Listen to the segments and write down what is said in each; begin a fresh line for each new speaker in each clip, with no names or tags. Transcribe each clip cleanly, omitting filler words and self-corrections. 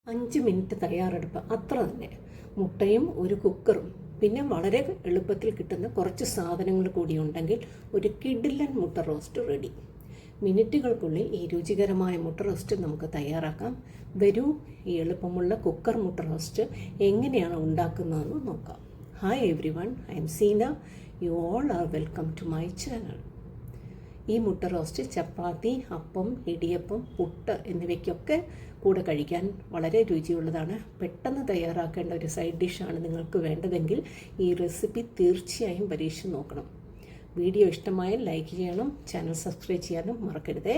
5 minute തയ്യാറെടുപ്പ്, അത്ര തന്നെ. മുട്ടയും ഒരു കുക്കറും പിന്നെ വളരെ എളുപ്പത്തിൽ കിട്ടുന്ന കുറച്ച് സാധനങ്ങൾ കൂടി ഉണ്ടെങ്കിൽ ഒരു കിടിലൻ മുട്ട റോസ്റ്റ് റെഡി. മിനിറ്റുകൾക്കുള്ളിൽ ഈ രുചികരമായ മുട്ട റോസ്റ്റ് നമുക്ക് തയ്യാറാക്കാം. വരൂ, ഈ എളുപ്പമുള്ള കുക്കർ മുട്ട റോസ്റ്റ് എങ്ങനെയാണ് ഉണ്ടാക്കുന്നതെന്ന് നോക്കാം. Hi everyone, I am Seena. You all are welcome to my channel. ഈ മുട്ട റോസ്റ്റ് ചപ്പാത്തി, അപ്പം, ഇടിയപ്പം, പുട്ട് എന്നിവയ്ക്കൊക്കെ കൂടെ കഴിക്കാൻ വളരെ രുചിയുള്ളതാണ്. പെട്ടെന്ന് തയ്യാറാക്കേണ്ട ഒരു സൈഡ് ഡിഷാണ് നിങ്ങൾക്ക് വേണ്ടതെങ്കിൽ ഈ റെസിപ്പി തീർച്ചയായും പരീക്ഷിച്ച് നോക്കണം. വീഡിയോ ഇഷ്ടമായാൽ ലൈക്ക് ചെയ്യണം, ചാനൽ സബ്സ്ക്രൈബ് ചെയ്യാനും മറക്കരുതേ.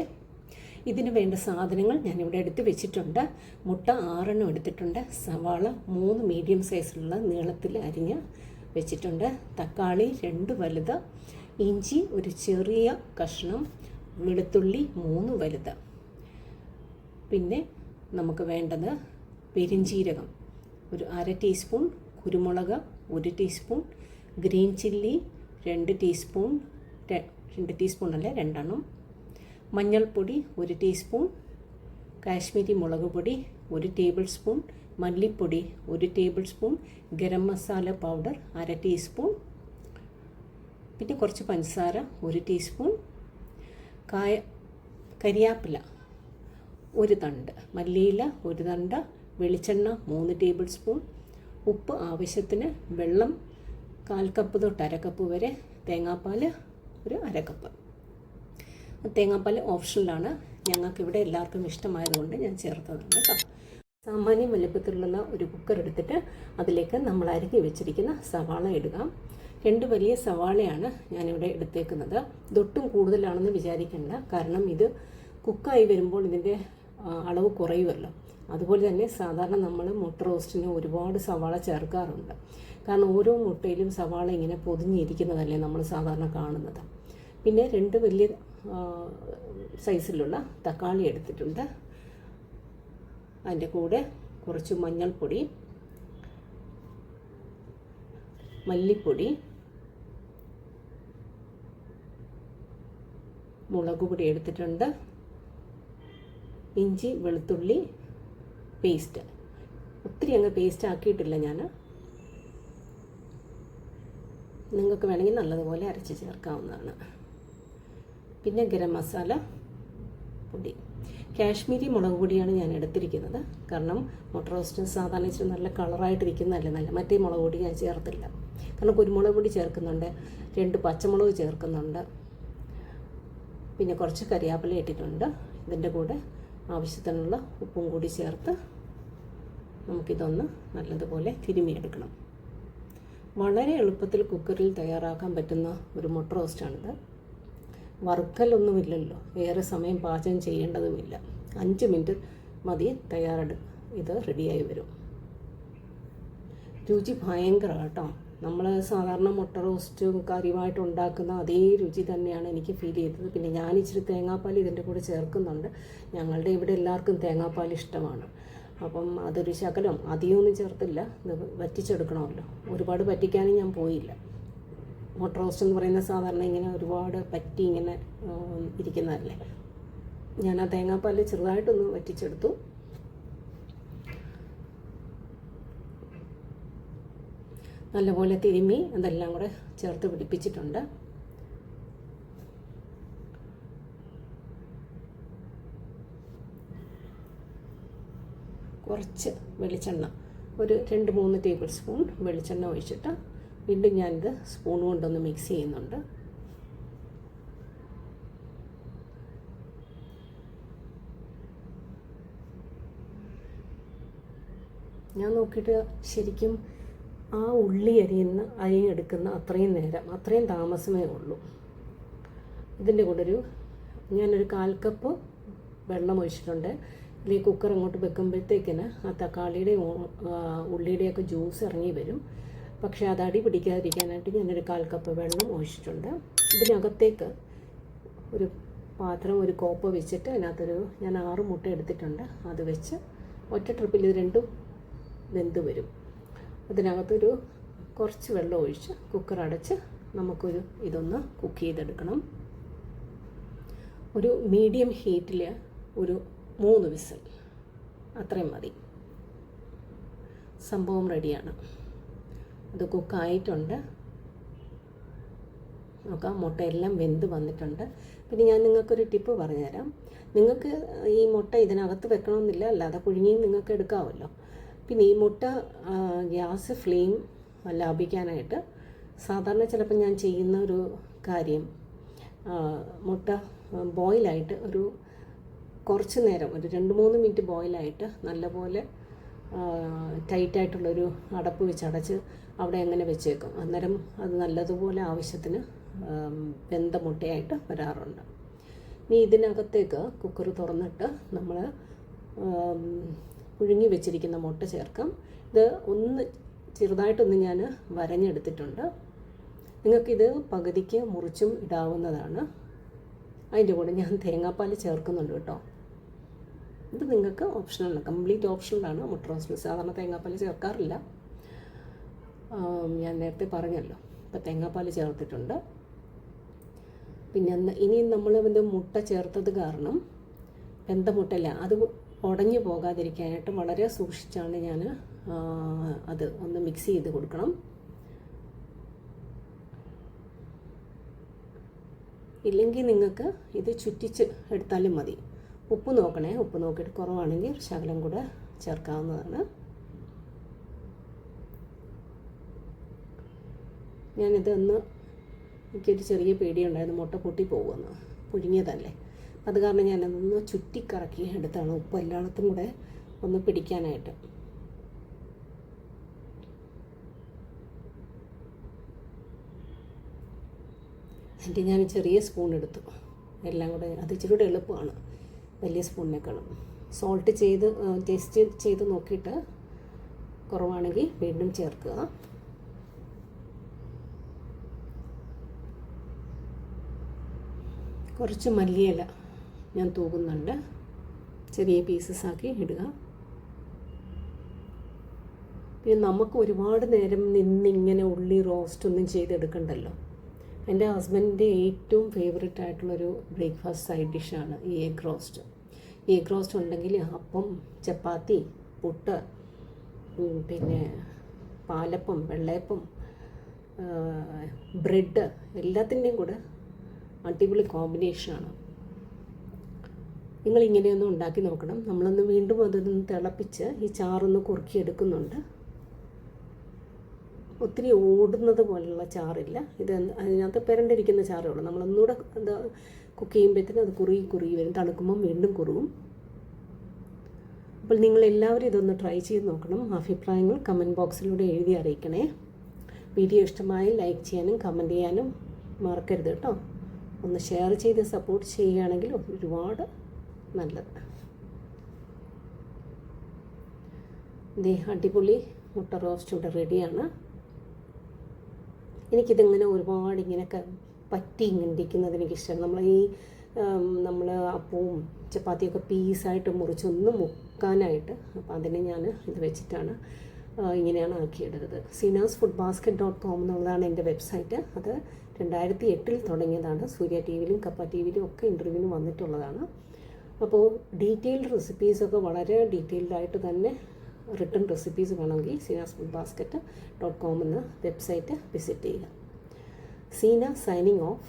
ഇതിന് വേണ്ട സാധനങ്ങൾ ഞാനിവിടെ എടുത്ത് വെച്ചിട്ടുണ്ട്. മുട്ട 6 എടുത്തിട്ടുണ്ട്. സവാള 3 മീഡിയം സൈസിലുള്ള നീളത്തിൽ അരിഞ്ഞ് വെച്ചിട്ടുണ്ട്. തക്കാളി 2 വലുത്, ഇഞ്ചി ഒരു ചെറിയ കഷ്ണം, വെളുത്തുള്ളി 3 വലുത്. പിന്നെ നമുക്ക് വേണ്ടത് പെരിഞ്ജീരകം ഒരു 1/2 ടീസ്പൂൺ, കുരുമുളക് 1 teaspoon, green chilli 2 teaspoon, 2 teaspoon അല്ല 2 എണ്ണം, മഞ്ഞൾപ്പൊടി 1 ടീസ്പൂൺ, കാശ്മീരി മുളക് പൊടി 1 ടേബിൾ സ്പൂൺ, മല്ലിപ്പൊടി 1 table spoon, garam masala powder 1/2 teaspoon, പിന്നെ കുറച്ച് പഞ്ചസാര 1 ടീസ്പൂൺ, കരിയാപ്പില 1 തണ്ട്, മല്ലിയില 1 തണ്ട്, വെളിച്ചെണ്ണ 3 ടേബിൾ സ്പൂൺ, ഉപ്പ് ആവശ്യത്തിന്, വെള്ളം 1/4 കപ്പ് തൊട്ട് 1/2 കപ്പ് വരെ, തേങ്ങാപ്പാൽ ഒരു 1/2 കപ്പ്. തേങ്ങാപ്പാൽ ഓപ്ഷണലാണ്, ഞങ്ങൾക്കിവിടെ എല്ലാവർക്കും ഇഷ്ടമായതുകൊണ്ട് ഞാൻ ചേർത്തതാണ് കേട്ടോ. സാമാന്യ വലുപ്പത്തിലുള്ള ഒരു കുക്കർ എടുത്തിട്ട് അതിലേക്ക് നമ്മൾ അരിഞ്ഞ് വെച്ചിരിക്കുന്ന സവാള ഇടുക. 2 വലിയ സവാളയാണ് ഞാനിവിടെ എടുത്തേക്കുന്നത്. ഇതൊട്ടും കൂടുതലാണെന്ന് വിചാരിക്കേണ്ട, കാരണം ഇത് കുക്കായി വരുമ്പോൾ ഇതിൻ്റെ അളവ് കുറയുമല്ലോ. അതുപോലെ തന്നെ സാധാരണ നമ്മൾ മുട്ട റോസ്റ്റിന് ഒരുപാട് സവാള ചേർക്കാറുണ്ട്. കാരണം ഓരോ മുട്ടയിലും സവാള ഇങ്ങനെ പൊതിഞ്ഞിരിക്കുന്നതല്ലേ നമ്മൾ സാധാരണ കാണുന്നത്. പിന്നെ 2 വലിയ സൈസിലുള്ള തക്കാളി എടുത്തിട്ടുണ്ട്. അതിൻ്റെ കൂടെ കുറച്ച് മഞ്ഞൾപ്പൊടി, മല്ലിപ്പൊടി, മുളക് പൊടി എടുത്തിട്ടുണ്ട്, ഇഞ്ചി വെളുത്തുള്ളി പേസ്റ്റ്. ഒത്തിരി അങ്ങ് പേസ്റ്റ് ആക്കിയിട്ടില്ല ഞാൻ, നിങ്ങൾക്ക് വേണമെങ്കിൽ നല്ലതുപോലെ അരച്ച് ചേർക്കാവുന്നതാണ്. പിന്നെ ഗരം മസാല പൊടി, കാശ്മീരി മുളക് പൊടിയാണ് ഞാൻ എടുത്തിരിക്കുന്നത്. കാരണം മുട്ട റോസ്റ്റിന് സാധാരണ ഇച്ചിരി നല്ല കളറായിട്ടിരിക്കുന്നതല്ലേ നല്ല, മറ്റേ മുളക് പൊടി ഞാൻ ചേർത്തില്ല. കാരണം കുരുമുളക് പൊടി ചേർക്കുന്നുണ്ട്, 2 പച്ചമുളക് ചേർക്കുന്നുണ്ട്, പിന്നെ കുറച്ച് കരിയാപ്പില ഇട്ടിട്ടുണ്ട്. ഇതിൻ്റെ കൂടെ ആവശ്യത്തിനുള്ള ഉപ്പും കൂടി ചേർത്ത് നമുക്കിതൊന്ന് നല്ലതുപോലെ തിരുമിയെടുക്കണം. വളരെ എളുപ്പത്തിൽ കുക്കറിൽ തയ്യാറാക്കാൻ പറ്റുന്ന ഒരു മുട്ട റോസ്റ്റാണിത്. വറുക്കലൊന്നുമില്ലല്ലോ, ഏറെ സമയം പാചകം ചെയ്യേണ്ടതുമില്ല. 5 മിനിറ്റ് മതി ഇത് റെഡിയായി വരും. രുചി ഭയങ്കര കേട്ടോ. നമ്മൾ സാധാരണ മുട്ട റോസ്റ്റ് കാര്യമായിട്ട് ഉണ്ടാക്കുന്ന അതേ രുചി തന്നെയാണ് എനിക്ക് ഫീൽ ചെയ്തത്. പിന്നെ ഞാൻ ഇച്ചിരി തേങ്ങാപ്പാൽ ഇതിൻ്റെ കൂടെ ചേർക്കുന്നുണ്ട്. ഞങ്ങളുടെ ഇവിടെ എല്ലാവർക്കും തേങ്ങാപ്പാൽ ഇഷ്ടമാണ്. അപ്പം അതൊരു ശകലം അധികമൊന്നും ചേർത്തില്ല, ഇത് വറ്റിച്ചെടുക്കണമല്ലോ. ഒരുപാട് വറ്റിക്കാനും ഞാൻ പോയില്ല. മുട്ട റോസ്റ്റ് എന്ന് പറയുന്ന സാധാരണ ഇങ്ങനെ ഒരുപാട് പറ്റി ഇങ്ങനെ ഇരിക്കുന്നതല്ലേ. ഞാൻ ആ തേങ്ങാപ്പാൽ ചെറുതായിട്ടൊന്ന് വറ്റിച്ചെടുത്തു. നല്ലപോലെ തിരുമ്മി അതെല്ലാം കൂടെ ചേർത്ത് പിടിപ്പിച്ചിട്ടുണ്ട്. കുറച്ച് വെളിച്ചെണ്ണ, ഒരു 2-3 ടേബിൾ സ്പൂൺ വെളിച്ചെണ്ണ ഒഴിച്ചിട്ട് വീണ്ടും ഞാനിത് സ്പൂൺ കൊണ്ടൊന്ന് മിക്സ് ചെയ്യുന്നുണ്ട്. ഞാൻ നോക്കിയിട്ട് ശരിക്കും ആ ഉള്ളി അരിഞ്ഞെടുക്കുന്ന അത്രയും താമസമേ ഉള്ളൂ. ഇതിൻ്റെ കൂടെ ഞാനൊരു 1/4 കപ്പ് വെള്ളം ഒഴിച്ചിട്ടുണ്ട്. ഈ കുക്കർ അങ്ങോട്ട് വെക്കുമ്പോഴത്തേക്കിന് ആ തക്കാളിയുടെയും ഉള്ളിയുടെയൊക്കെ ജ്യൂസ് ഇറങ്ങി വരും. പക്ഷേ അത് അടി പിടിക്കാതിരിക്കാനായിട്ട് ഞാനൊരു 1/4 കപ്പ് വെള്ളം ഒഴിച്ചിട്ടുണ്ട്. ഇതിനകത്തേക്ക് ഒരു പാത്രം, ഒരു കോപ്പ വെച്ചിട്ട് ഞാൻ 6 മുട്ട എടുത്തിട്ടുണ്ട്. അത് വെച്ച് ഒറ്റ ട്രിപ്പിൽ ഇത് രണ്ടും വെന്ത് വരും. അതിനകത്തൊരു കുറച്ച് വെള്ളം ഒഴിച്ച് കുക്കർ അടച്ച് ഇതൊന്ന് കുക്ക് ചെയ്തെടുക്കണം. ഒരു മീഡിയം ഹീറ്റിൽ ഒരു 3 വിസിൽ അത്രയും മതി. സംഭവം റെഡിയാണ്. അത് കുക്കായിട്ടുണ്ട്. നോക്കാം, മുട്ടയെല്ലാം വെന്ത് വന്നിട്ടുണ്ട്. പിന്നെ ഞാൻ നിങ്ങൾക്കൊരു ടിപ്പ് പറഞ്ഞുതരാം. നിങ്ങൾക്ക് ഈ മുട്ട ഇതിനകത്ത് വെക്കണമെന്നില്ല, അല്ലാതെ പുഴുങ്ങിയും നിങ്ങൾക്ക് എടുക്കാമല്ലോ. പിന്നെ ഈ മുട്ട ഗ്യാസ് ഫ്ലെയിം ലാഭിക്കാനായിട്ട് സാധാരണ ചിലപ്പോൾ ഞാൻ ചെയ്യുന്ന ഒരു കാര്യം, മുട്ട ബോയിലായിട്ട് ഒരു കുറച്ച് നേരം, ഒരു 2-3 മിനിറ്റ് ബോയിലായിട്ട് നല്ലപോലെ ടൈറ്റായിട്ടുള്ളൊരു അടപ്പ് വെച്ച് അടച്ച് അവിടെ എങ്ങനെ വെച്ചേക്കും. അന്നേരം അത് നല്ലതുപോലെ ആവശ്യത്തിന് വെന്ത മുട്ടയായിട്ട് വരാറുണ്ട്. ഇനി ഇതിനകത്തേക്ക് കുക്കർ തുറന്നിട്ട് നമ്മൾ പുഴുങ്ങി വെച്ചിരിക്കുന്ന മുട്ട ചേർക്കാം. ഇത് ഒന്ന് ചെറുതായിട്ടൊന്ന് ഞാൻ വരഞ്ഞെടുത്തിട്ടുണ്ട്. നിങ്ങൾക്കിത് പകുതിക്ക് മുറിച്ചും ഇടാവുന്നതാണ്. അതിൻ്റെ കൂടെ ഞാൻ തേങ്ങാപ്പാൽ ചേർക്കുന്നുണ്ട് കേട്ടോ. ഇത് നിങ്ങൾക്ക് ഓപ്ഷണലാണ്, കംപ്ലീറ്റ് ഓപ്ഷണലാണ് മുട്ട റോസ്റ്റിൽ. സാധാരണ തേങ്ങാപ്പാൽ ചേർക്കാറില്ല, ഞാൻ നേരത്തെ പറഞ്ഞല്ലോ. ഇപ്പോൾ തേങ്ങാപ്പാൽ ചേർത്തിട്ടുണ്ട്. പിന്നെ ഇനി നമ്മൾ ഇത് മുട്ട ചേർത്തത് കാരണം വെന്ത മുട്ടയില്ല, അത് ഉടഞ്ഞു പോകാതിരിക്കാനായിട്ട് വളരെ സൂക്ഷിച്ചാണ് ഞാൻ അത് ഒന്ന് മിക്സ് ചെയ്ത് കൊടുക്കണം. ഇല്ലെങ്കിൽ നിങ്ങൾക്ക് ഇത് ചുറ്റിച്ച് എടുത്താലും മതി. ഉപ്പ് നോക്കണേ, ഉപ്പ് നോക്കിയിട്ട് കുറവാണെങ്കിൽ ശകലം കൂടെ ചേർക്കാവുന്നതാണ്. ഞാനിതൊന്ന്, എനിക്കൊരു ചെറിയ പേടിയുണ്ടായിരുന്നു മുട്ട പൊട്ടി പോകുമെന്ന്, പുഴുങ്ങിയതല്ലേ. അത് കാരണം ഞാനതൊന്ന് ചുറ്റിക്കറക്കി എടുത്താണ്, ഉപ്പ് എല്ലായിടത്തും കൂടെ ഒന്ന് പിടിക്കാനായിട്ട്. എന്നിട്ട് ഞാൻ ചെറിയ സ്പൂൺ എടുത്തു, എല്ലാം കൂടെ. അത് ഇച്ചിരി കൂടെ എളുപ്പമാണ് വലിയ സ്പൂണിനേക്കാളും. സോൾട്ട് ടേസ്റ്റ് ചെയ്ത് നോക്കിയിട്ട് കുറവാണെങ്കിൽ വീണ്ടും ചേർക്കുക. കുറച്ച് മല്ലിയില ഞാൻ തൂകുന്നുണ്ട്, ചെറിയ പീസസ് ആക്കി ഇടുക. പിന്നെ നമുക്ക് ഒരുപാട് നേരം നിന്നിങ്ങനെ ഉള്ളി റോസ്റ്റ് ഒന്നും ചെയ്തെടുക്കണ്ടല്ലോ. എൻ്റെ ഹസ്ബൻഡിൻ്റെ ഏറ്റവും ഫേവററ്റ് ആയിട്ടുള്ളൊരു ബ്രേക്ക്ഫാസ്റ്റ് സൈഡ് ഡിഷാണ് ഈ എഗ് റോസ്റ്റ്. ഈ എഗ് റോസ്റ്റ് ഉണ്ടെങ്കിൽ അപ്പം, ചപ്പാത്തി, പുട്ട്, പിന്നെ പാലപ്പം, വെള്ളയപ്പം, ബ്രെഡ്, എല്ലാത്തിൻ്റെയും കൂടെ അടിപൊളി കോമ്പിനേഷനാണ്. നിങ്ങളിങ്ങനെയൊന്നും ഉണ്ടാക്കി നോക്കണം. നമ്മളൊന്ന് വീണ്ടും അതൊന്ന് തിളപ്പിച്ച് ഈ ചാറൊന്ന് കുറുക്കിയെടുക്കുന്നുണ്ട്. ഒത്തിരി ഓടുന്നത് പോലുള്ള ചാറില്ല, ഇത് അതിനകത്ത് പുരണ്ടിരിക്കുന്ന ചാറേ ഉള്ളൂ. നമ്മളൊന്നുകൂടെ എന്താ കുക്ക് ചെയ്യുമ്പോഴത്തേനും അത് കുറുകി വരും, തണുക്കുമ്പം വീണ്ടും കുറുകും. അപ്പോൾ നിങ്ങളെല്ലാവരും ഇതൊന്ന് ട്രൈ ചെയ്ത് നോക്കണം. അഭിപ്രായങ്ങൾ കമൻറ്റ് ബോക്സിലൂടെ എഴുതി അറിയിക്കണേ. വീഡിയോ ഇഷ്ടമായി ലൈക്ക് ചെയ്യാനും കമൻറ്റ് ചെയ്യാനും മറക്കരുത് കേട്ടോ. ഒന്ന് ഷെയർ ചെയ്ത് സപ്പോർട്ട് ചെയ്യുകയാണെങ്കിൽ ഒരുപാട് നല്ലത്. ദേ അടിപൊളി മുട്ട റോസ്റ്റ് ഇവിടെ റെഡിയാണ്. എനിക്കിതിങ്ങനെ ഒരുപാട് ഇങ്ങനെയൊക്കെ പറ്റി ഇങ്ങനെ ഇരിക്കുന്നത് എനിക്കിഷ്ടമാണ്. നമ്മൾ അപ്പവും ചപ്പാത്തിയൊക്കെ പീസായിട്ട് മുറിച്ചൊന്ന് മുക്കാനായിട്ട്, അപ്പോൾ അതിന് ഞാൻ ഇത് വെച്ചിട്ടാണ് ഇങ്ങനെയാണ് ആക്കിയെടുത്തത്. സീനാസ് ഫുഡ് ബാസ്ക്കറ്റ്.com എന്നുള്ളതാണ് എൻ്റെ വെബ്സൈറ്റ്. അത് 2008 തുടങ്ങിയതാണ്. സൂര്യ ടി വിയിലും കപ്പ ടി വിയിലും ഒക്കെ ഇൻ്റർവ്യൂവിന് വന്നിട്ടുള്ളതാണ്. അപ്പോൾ ഡീറ്റെയിൽഡ് റെസിപ്പീസൊക്കെ വളരെ ഡീറ്റെയിൽഡായിട്ട് തന്നെ റിട്ടൺ റെസിപ്പീസ് വേണമെങ്കിൽ സീനാസ് ഫുഡ് ബാസ്ക്കറ്റ്.com എന്ന വെബ്സൈറ്റ് വിസിറ്റ് ചെയ്യുക. Seena signing off.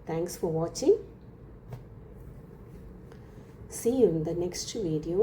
Thanks for watching. See you in the next video.